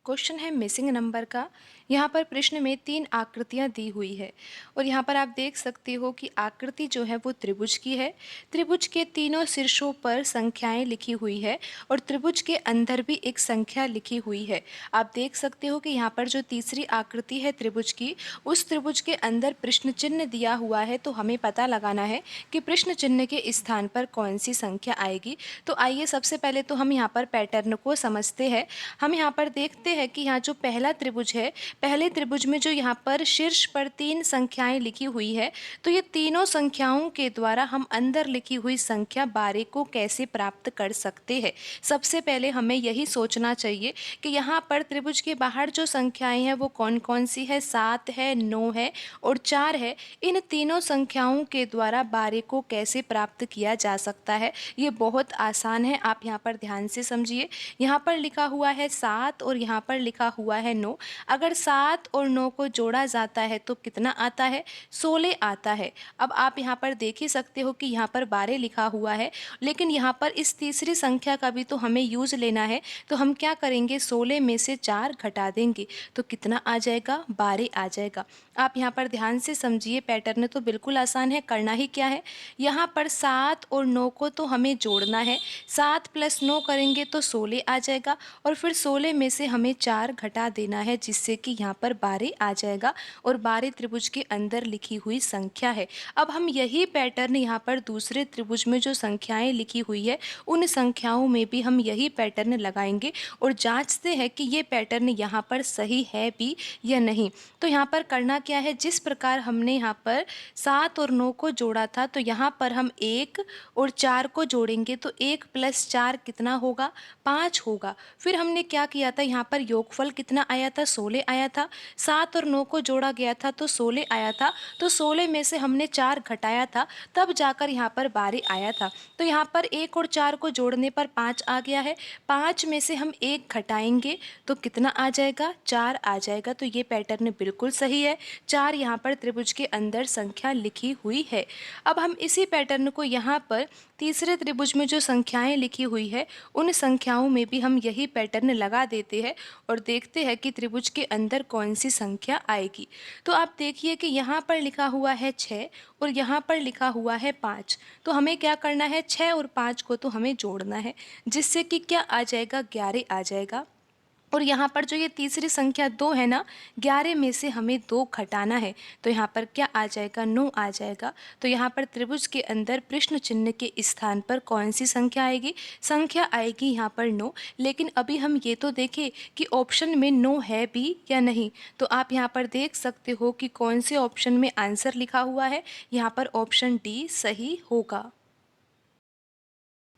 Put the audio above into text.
Question है missing number का। यहाँ पर प्रश्न में 3 आकृतियाँ दी हुई है और यहाँ पर आप देख सकते हो कि आकृति जो है वो त्रिभुज की है। त्रिभुज के तीनों शीर्षों पर संख्याएं लिखी हुई है और त्रिभुज के अंदर भी एक संख्या लिखी हुई है। आप देख सकते हो कि यहाँ पर जो तीसरी आकृति है त्रिभुज की, उस त्रिभुज के अंदर प्रश्न चिन्ह दिया हुआ है, तो हमें पता लगाना है कि प्रश्न चिन्ह के स्थान पर कौन सी संख्या आएगी। तो आइए सबसे पहले तो हम यहाँ पर पैटर्न को समझते हैं। हम यहाँ पर देखते हैं कि यहाँ जो पहला त्रिभुज है, पहले त्रिभुज में जो यहाँ पर शीर्ष पर 3 संख्याएं लिखी हुई है, तो ये तीनों संख्याओं के द्वारा हम अंदर लिखी हुई संख्या 12 को कैसे प्राप्त कर सकते हैं। सबसे पहले हमें यही सोचना चाहिए कि यहाँ पर त्रिभुज के बाहर जो संख्याएं हैं वो कौन कौन सी है। 7 है, 9 है और 4 है। इन तीनों संख्याओं के द्वारा 12 को कैसे प्राप्त किया जा सकता है, ये बहुत आसान है। आप यहाँ पर ध्यान से समझिए। यहाँ पर लिखा हुआ है 7 और यहाँ पर लिखा हुआ है 9। अगर 7 और 9 को जोड़ा जाता है तो कितना आता है? 16 आता है। अब आप यहाँ पर देख ही सकते हो कि यहाँ पर 12 लिखा हुआ है, लेकिन यहाँ पर इस तीसरी संख्या का भी तो हमें यूज लेना है। तो हम क्या करेंगे? 16 में से 4 घटा देंगे तो कितना आ जाएगा? 12 आ जाएगा। आप यहाँ पर ध्यान से समझिए, पैटर्न तो बिल्कुल आसान है। करना ही क्या है, यहाँ पर 7 और 9 को तो हमें जोड़ना है। 7 प्लस 9 करेंगे तो 16 आ जाएगा और फिर 16 में से हमें 4 घटा देना है, जिससे कि यहाँ पर 12 आ जाएगा और 12 त्रिभुज के अंदर लिखी हुई संख्या है। अब हम यही पैटर्न यहाँ पर दूसरे त्रिभुज में जो संख्याएं लिखी हुई है, उन संख्याओं में भी हम यही पैटर्न लगाएंगे और जांचते हैं कि ये पैटर्न यहाँ पर सही है भी या नहीं। तो यहाँ पर करना क्या है, जिस प्रकार हमने यहाँ पर 7 और 9 को जोड़ा था, तो यहाँ पर हम 1 और 4 को जोड़ेंगे तो 1 प्लस 4 कितना होगा? 5 होगा। फिर हमने क्या किया था, यहाँ पर योगफल कितना आया था? 16 आया था। 7 और 9 को जोड़ा गया था तो 16 आया था। तो 16 में से हमने 4 घटाया था, तब जाकर यहाँ पर 12 आया था। तो यहाँ पर 1 और 4 को जोड़ने पर 5 आ गया है। 5 में से हम 1 घटाएंगे तो कितना आ जाएगा? 4 आ जाएगा। तो ये पैटर्न बिल्कुल सही है। 4 यहाँ पर त्रिभुज के अंदर संख्या लिखी हुई है। अब हम इसी पैटर्न को यहाँ पर तीसरे त्रिभुज में जो संख्याएं लिखी हुई है, उन संख्याओं में भी हम यही पैटर्न लगा देते हैं और देखते हैं कि त्रिभुज के अंदर कौन सी संख्या आएगी। तो आप देखिए कि यहाँ पर लिखा हुआ है 6 और यहाँ पर लिखा हुआ है 5। तो हमें क्या करना है? 6 और 5 को तो हमें जोड़ना है, जिससे कि क्या आ जाएगा? 11 आ जाएगा। और यहाँ पर जो ये तीसरी संख्या 2 है ना, 11 में से हमें 2 घटाना है, तो यहाँ पर क्या आ जाएगा? 9 आ जाएगा। तो यहाँ पर त्रिभुज के अंदर प्रश्न चिन्ह के स्थान पर कौन सी संख्या आएगी? संख्या आएगी यहाँ पर 9। लेकिन अभी हम ये तो देखें कि ऑप्शन में 9 है भी या नहीं। तो आप यहाँ पर देख सकते हो कि कौन से ऑप्शन में आंसर लिखा हुआ है। यहाँ पर ऑप्शन डी सही होगा।